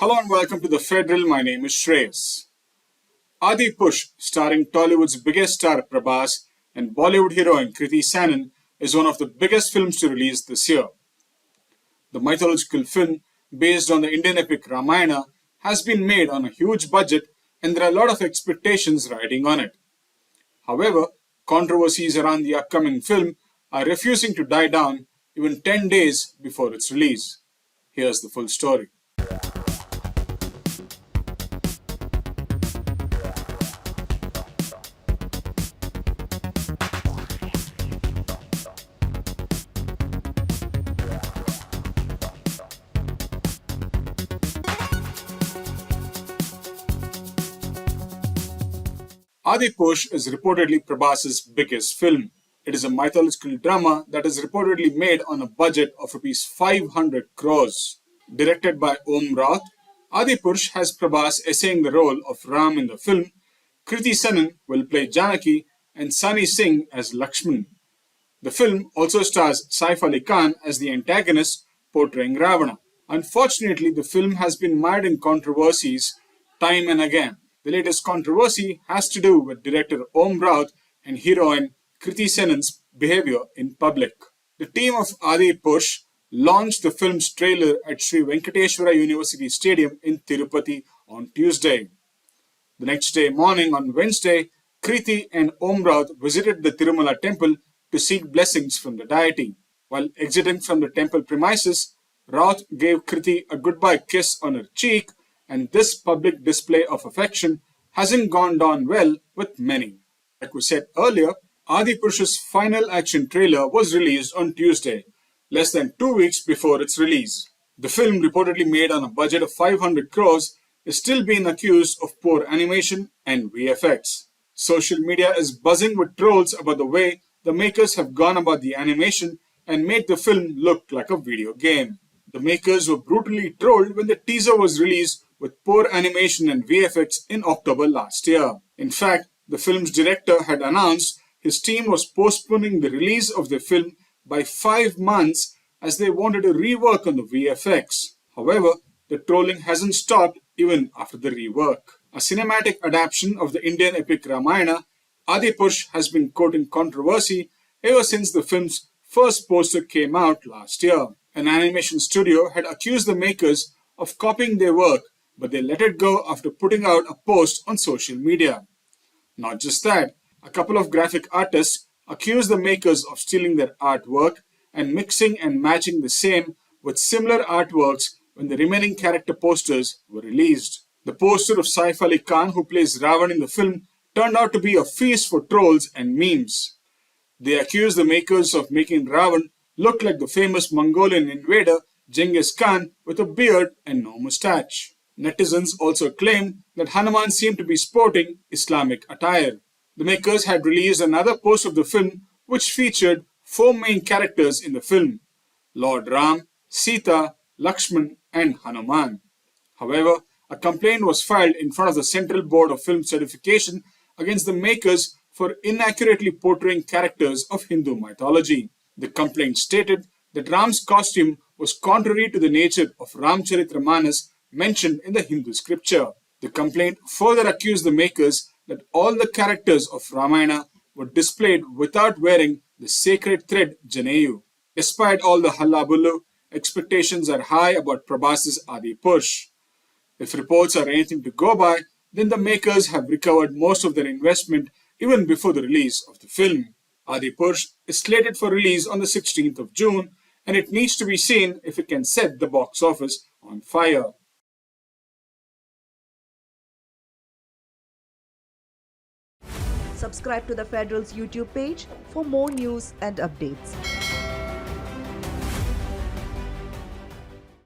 Hello and welcome to the Federal. My name is Shreyas. Adipurush, starring Tollywood's biggest star Prabhas and Bollywood heroine Kriti Sanon, is one of the biggest films to release this year. The mythological film, based on the Indian epic Ramayana, has been made on a huge budget and there are a lot of expectations riding on it. However, controversies around the upcoming film are refusing to die down even 10 days before its release. Here's the full story. Adipurush is reportedly Prabhas's biggest film. It is a mythological drama that is reportedly made on a budget of Rs 500 crores. Directed by Raut, Adipurush has Prabhas essaying the role of Ram in the film. Kriti Sanon will play Janaki and Sunny Singh as Lakshman. The film also stars Saif Ali Khan as the antagonist portraying Ravana. Unfortunately, the film has been mired in controversies time and again. The latest controversy has to do with director Raut and heroine Kriti Sanon's behavior in public. The team of Adipurush launched the film's trailer at Sri Venkateswara University Stadium in Tirupati on Tuesday. The next day morning, on Wednesday, Kriti and Raut visited the Tirumala temple to seek blessings from the deity. While exiting from the temple premises, Raut gave Kriti a goodbye kiss on her cheek, and this public display of affection hasn't gone down well with many. Like we said earlier, Adipurush's final action trailer was released on Tuesday, less than 2 weeks before its release. The film, reportedly made on a budget of 500 crores, is still being accused of poor animation and VFX. Social media is buzzing with trolls about the way the makers have gone about the animation and made the film look like a video game. The makers were brutally trolled when the teaser was released with poor animation and VFX in October last year. In fact, the film's director had announced his team was postponing the release of the film by 5 months as they wanted to rework on the VFX. However, the trolling hasn't stopped even after the rework. A cinematic adaptation of the Indian epic Ramayana, Adipurush has been courting controversy ever since the film's first poster came out last year. An animation studio had accused the makers of copying their work, but they let it go after putting out a post on social media. Not just that, a couple of graphic artists accused the makers of stealing their artwork and mixing and matching the same with similar artworks when the remaining character posters were released. The poster of Saif Ali Khan, who plays Ravan in the film, turned out to be a feast for trolls and memes. They accused the makers of making Ravan look like the famous Mongolian invader Genghis Khan with a beard and no moustache. Netizens also claimed that Hanuman seemed to be sporting Islamic attire. The makers had released another post of the film which featured 4 main characters in the film: Lord Ram, Sita, Lakshman and Hanuman. However, a complaint was filed in front of the Central Board of Film Certification against the makers for inaccurately portraying characters of Hindu mythology. The complaint stated that Ram's costume was contrary to the nature of Ramcharitramanas mentioned in the Hindu scripture. The complaint further accused the makers that all the characters of Ramayana were displayed without wearing the sacred thread Janeyu. Despite all the hullabaloo, expectations are high about Prabhas's Adipurush. If reports are anything to go by, then the makers have recovered most of their investment even before the release of the film. Adipurush is slated for release on the 16th of June, and it needs to be seen if it can set the box office on fire. Subscribe to the Federal's YouTube page for more news and updates.